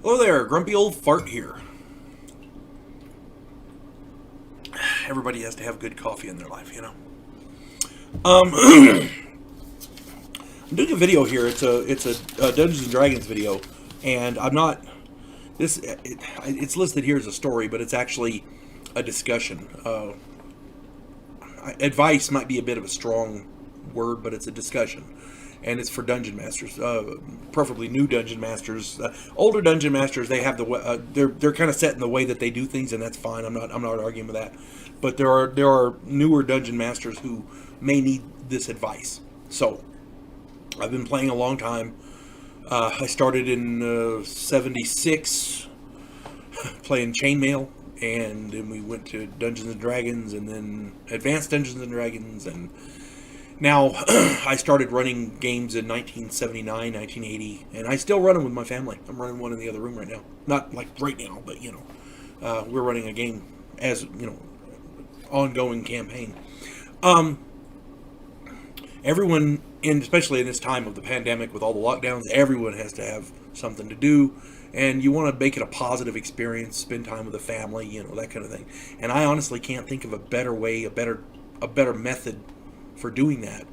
Hello there, grumpy old fart here. Everybody has to have good coffee in their life, you know. I'm doing a video here. It's a Dungeons and Dragons video, and I'm not it's listed here as a story, but it's actually a discussion. Advice might be a bit of a strong word, but it's a discussion, and it's for dungeon masters, preferably new dungeon masters. Older dungeon masters, they have they're kind of set in the way that they do things, and that's fine. I'm not arguing with that. But there are newer dungeon masters who may need this advice. So I've been playing a long time. I started in '76 playing Chainmail, and then we went to Dungeons and Dragons, and then Advanced Dungeons and Dragons, and now I started running games in 1979, 1980, and I still run them with my family. I'm running one in the other room right now. Not like right now, but we're running a game as ongoing campaign. Um, Everyone, especially in this time of the pandemic with all the lockdowns, everyone has to have something to do, and you want to make it a positive experience, spend time with the family, that kind of thing. And I honestly can't think of a better way, a better method for doing that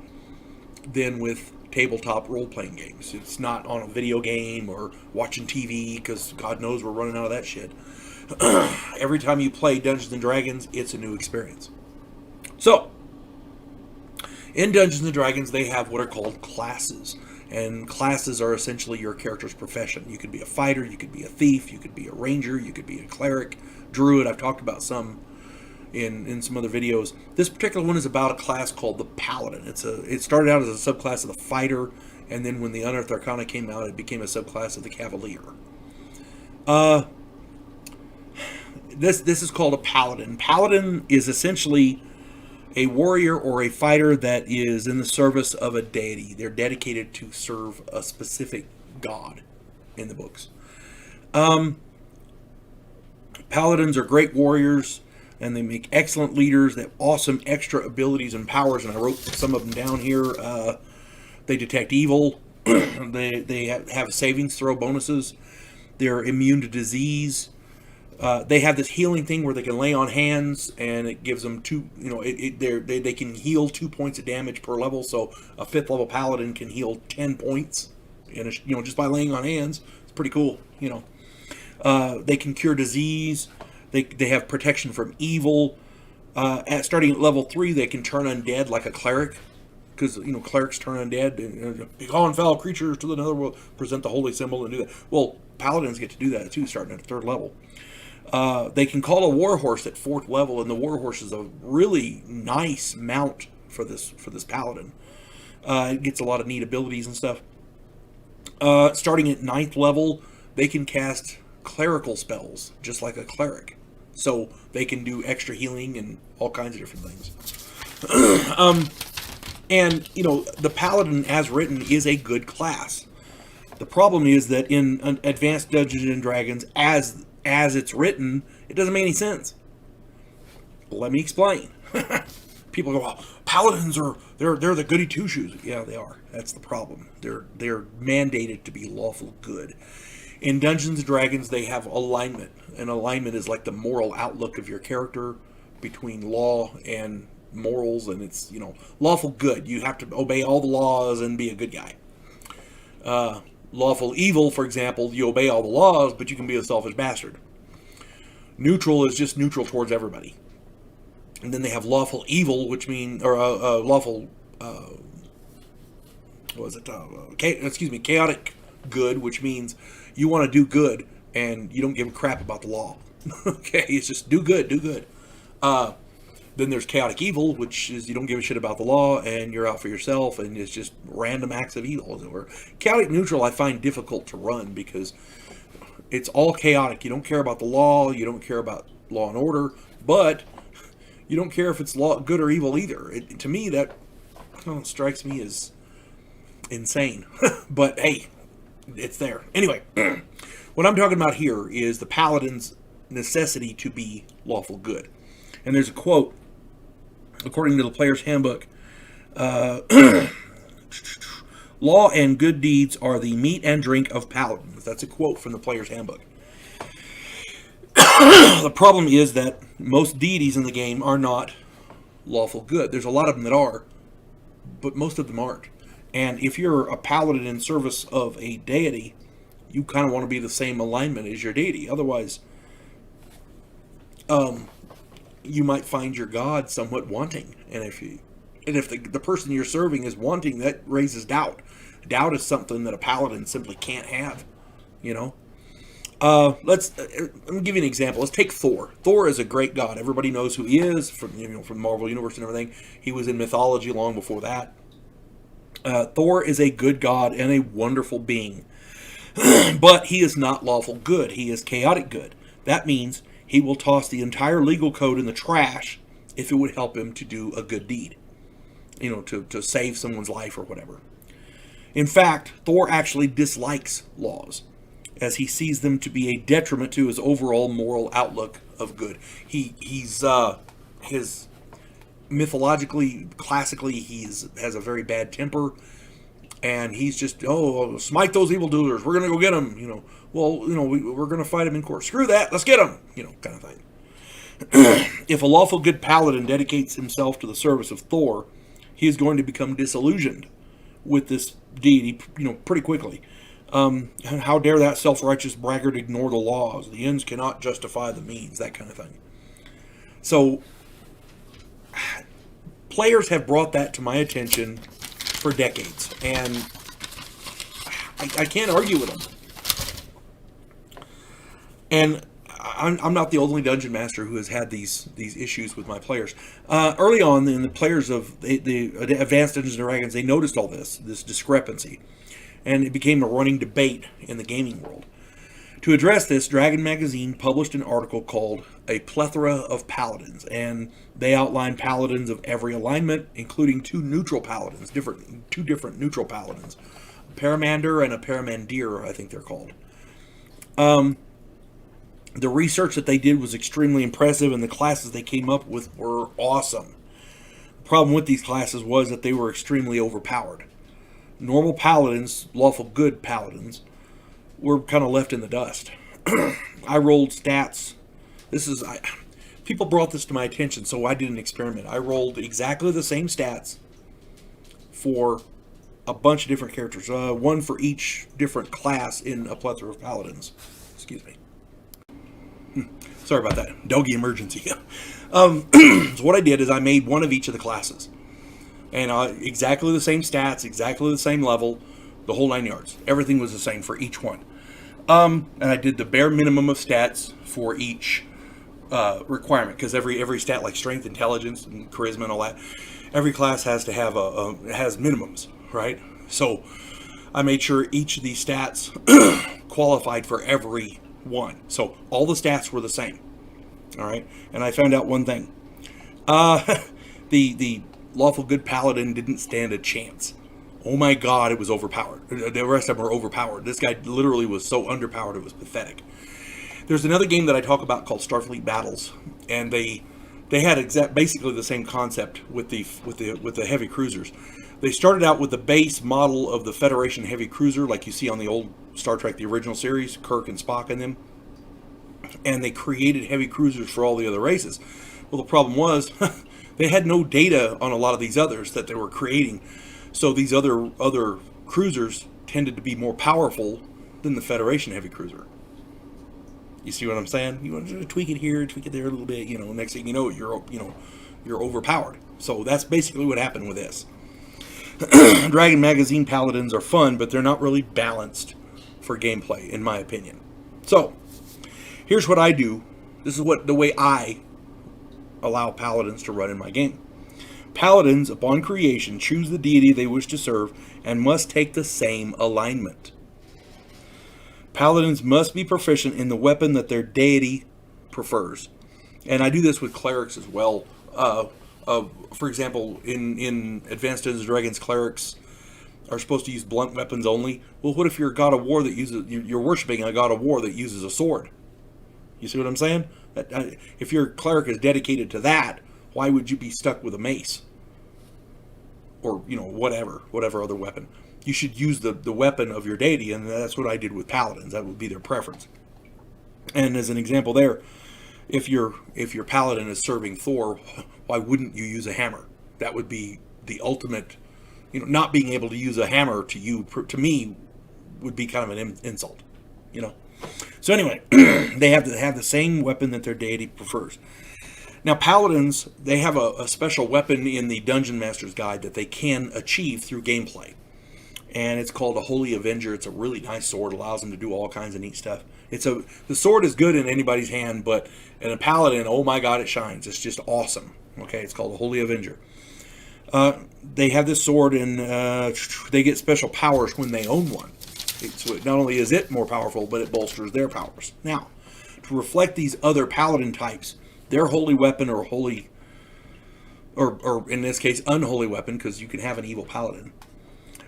than with tabletop role-playing games. It's not on a video game or watching TV, because God knows we're running out of that shit. Every time you play Dungeons and Dragons, it's a new experience. So, in Dungeons and Dragons, they have what are called classes. And classes are essentially your character's profession. You could be a fighter, you could be a thief, you could be a ranger, you could be a cleric, druid. I've talked about some in some other videos. This particular one is about a class called the Paladin. It started out as a subclass of the fighter, and then when the Unearthed Arcana came out, it became a subclass of the Cavalier. This is called a Paladin. Paladin is essentially a warrior or a fighter that is in the service of a deity. They're dedicated to serve a specific god in the books. Paladins are great warriors, and they make excellent leaders. They have awesome extra abilities and powers, and I wrote some of them down here. They detect evil. they have savings throw bonuses. They're immune to disease. They have this healing thing where they can lay on hands, and it gives them they can heal 2 points of damage per level. So a 5th level paladin can heal 10 points, just by laying on hands. It's pretty cool. They can cure disease. They have protection from evil. Starting at level 3, they can turn undead like a cleric, because clerics turn undead. Begone foul creatures to the netherworld, present the holy symbol, and do that. Well, paladins get to do that too, starting at 3rd level. They can call a warhorse at 4th level, and the warhorse is a really nice mount for this paladin. It gets a lot of neat abilities and stuff. Starting at 9th level, they can cast clerical spells, just like a cleric. So they can do extra healing and all kinds of different things. And, the paladin, as written, is a good class. The problem is that in Advanced Dungeons and Dragons, as it's written, it doesn't make any sense. Let me explain. People go, well, paladins they're the goody two shoes. Yeah, they are. That's the problem. They're mandated to be lawful good. In Dungeons and Dragons, they have alignment, and alignment is like the moral outlook of your character between law and morals, and it's lawful good. You have to obey all the laws and be a good guy. Lawful evil, for example, you obey all the laws, but you can be a selfish bastard. Neutral is just neutral towards everybody. And then they have lawful evil, which means, or lawful, chaotic good, which means you want to do good and you don't give a crap about the law. Okay, it's just do good. Then there's chaotic evil, which is you don't give a shit about the law and you're out for yourself, and it's just random acts of evil, as it were. Chaotic neutral I find difficult to run because it's all chaotic. You don't care about the law, you don't care about law and order, but you don't care if it's good or evil either. To me, that strikes me as insane. But hey, it's there. Anyway, what I'm talking about here is the paladin's necessity to be lawful good. And there's a quote, according to the player's handbook, Law and good deeds are the meat and drink of paladins. That's a quote from the player's handbook. The problem is that most deities in the game are not lawful good. There's a lot of them that are, but most of them aren't. And if you're a paladin in service of a deity, you kind of want to be the same alignment as your deity. Otherwise, you might find your god somewhat wanting. And if the person you're serving is wanting, that raises doubt. Doubt is something that a paladin simply can't have. You know. Let me give you an example. Let's take Thor. Thor is a great god. Everybody knows who he is from from the Marvel Universe and everything. He was in mythology long before that. Thor is a good god and a wonderful being. But he is not lawful good. He is chaotic good. That means he will toss the entire legal code in the trash if it would help him to do a good deed. To save someone's life or whatever. In fact, Thor actually dislikes laws, as he sees them to be a detriment to his overall moral outlook of good. He's mythologically, classically, has a very bad temper, and he's just, smite those evildoers. We're gonna go get them. We're gonna fight him in court. Screw that. Let's get him. Kind of thing. If a lawful good paladin dedicates himself to the service of Thor, he is going to become disillusioned with this deity, pretty quickly. How dare that self-righteous braggart ignore the laws? The ends cannot justify the means, that kind of thing. So, players have brought that to my attention for decades, and I can't argue with them. And I'm not the only dungeon master who has had these issues with my players. Early on, in the players of the Advanced Dungeons & Dragons, they noticed all this discrepancy. And it became a running debate in the gaming world. To address this, Dragon Magazine published an article called A Plethora of Paladins, and they outlined paladins of every alignment, including two neutral paladins, two different neutral paladins, a Paramander and a Paramandir, I think they're called. The research that they did was extremely impressive, and the classes they came up with were awesome. The problem with these classes was that they were extremely overpowered. Normal paladins, lawful good paladins, were kind of left in the dust. I rolled stats. People brought this to my attention, so I did an experiment. I rolled exactly the same stats for a bunch of different characters, one for each different class in a plethora of paladins. Excuse me. Sorry about that. Doggy emergency. So what I did is I made one of each of the classes. And exactly the same stats, exactly the same level, the whole 9 yards. Everything was the same for each one. And I did the bare minimum of stats for each requirement, because every stat, like strength, intelligence, and charisma, and all that, every class has to have has minimums, right? So I made sure each of these stats qualified for every one. So all the stats were the same. All right, and I found out one thing. The lawful good paladin didn't stand a chance. Oh my god, it was overpowered. The rest of them were overpowered. This guy literally was so underpowered, it was pathetic. There's another game that I talk about called Starfleet Battles, and they had basically the same concept with the heavy cruisers. They started out with the base model of the Federation heavy cruiser, like you see on the old Star Trek, the original series, Kirk and Spock in them, and they created heavy cruisers for all the other races. Well, the problem was they had no data on a lot of these others that they were creating, so these other cruisers tended to be more powerful than the Federation heavy cruiser. You see what I'm saying? You want to tweak it here, tweak it there a little bit. Next thing you know, you're overpowered. So that's basically what happened with this. Dragon Magazine Paladins are fun, but they're not really balanced for gameplay, in my opinion. So here's what I do. This is the way I allow Paladins to run in my game. Paladins, upon creation, choose the deity they wish to serve and must take the same alignment. Paladins must be proficient in the weapon that their deity prefers. And I do this with clerics as well. For example, in Advanced Dungeons & Dragons, clerics are supposed to use blunt weapons only. Well, what if you're a god of war that you're worshiping a god of war that uses a sword? You see what I'm saying? If your cleric is dedicated to that, why would you be stuck with a mace? Or, whatever other weapon. you should use the weapon of your deity, and that's what I did with Paladins. That would be their preference. And as an example there, if your Paladin is serving Thor, why wouldn't you use a hammer? That would be the ultimate, not being able to use a hammer to me, would be kind of an insult, So anyway, they have to have the same weapon that their deity prefers. Now, Paladins, they have a special weapon in the Dungeon Master's Guide that they can achieve through gameplay. And it's called a Holy Avenger. It's a really nice sword. Allows them to do all kinds of neat stuff. The sword is good in anybody's hand, but in a Paladin, oh my God, it shines. It's just awesome. Okay, it's called a Holy Avenger. They have this sword, and they get special powers when they own one. So not only is it more powerful, but it bolsters their powers. Now, to reflect these other Paladin types, their holy weapon or holy, or in this case, unholy weapon, because you can have an evil Paladin,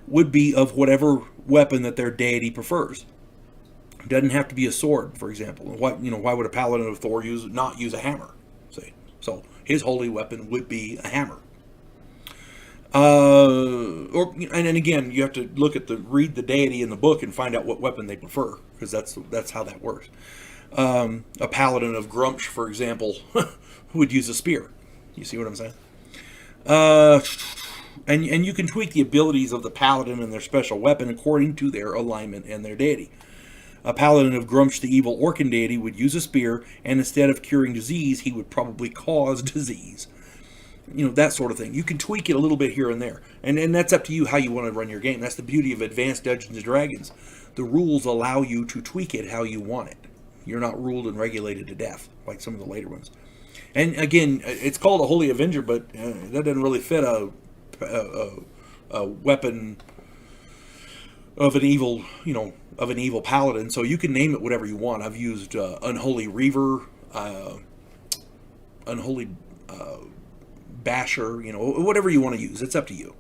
would be of whatever weapon that their deity prefers. It doesn't have to be a sword, for example. Why would a Paladin of Thor not use a hammer? See, so his holy weapon would be a hammer. And again, you have to read the deity in the book and find out what weapon they prefer, because that's how that works. A Paladin of Grumsh, for example, would use a spear. You see what I'm saying? And you can tweak the abilities of the Paladin and their special weapon according to their alignment and their deity. A Paladin of Grumsh, the evil Orcan deity, would use a spear, and instead of curing disease, he would probably cause disease. That sort of thing. You can tweak it a little bit here and there. And that's up to you how you want to run your game. That's the beauty of Advanced Dungeons & Dragons. The rules allow you to tweak it how you want it. You're not ruled and regulated to death, like some of the later ones. And again, it's called a Holy Avenger, but that doesn't really fit a weapon of an evil, Paladin. So you can name it whatever you want. I've used Unholy Reaver, Unholy Basher, whatever you want to use. It's up to you.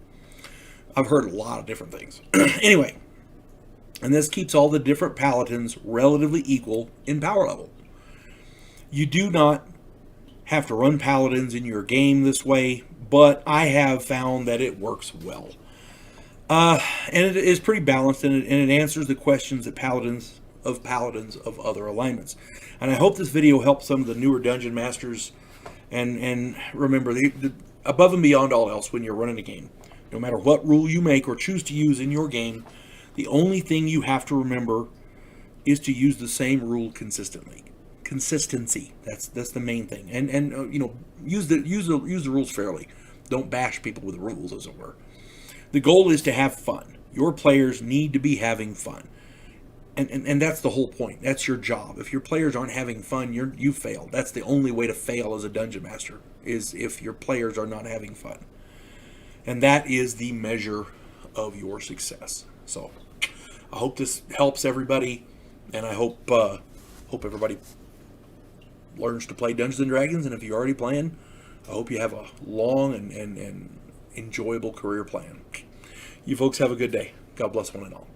I've heard a lot of different things. Anyway, and this keeps all the different Paladins relatively equal in power level. You do not have to run Paladins in your game this way, but I have found that it works well. And it is pretty balanced, and it answers the questions that Paladins of other alignments. And I hope this video helps some of the newer Dungeon Masters. And remember, above and beyond all else, when you're running a game, no matter what rule you make or choose to use in your game, the only thing you have to remember is to use the same rule consistently. Consistency. That's the main thing. And use the rules fairly. Don't bash people with the rules, as it were. The goal is to have fun. Your players need to be having fun. And that's the whole point. That's your job. If your players aren't having fun, you failed. That's the only way to fail as a dungeon master, is if your players are not having fun. And that is the measure of your success. So I hope this helps everybody, and I hope everybody learns to play Dungeons and Dragons. And if you're already playing, I hope you have a long and enjoyable career plan. You folks have a good day. God bless one and all.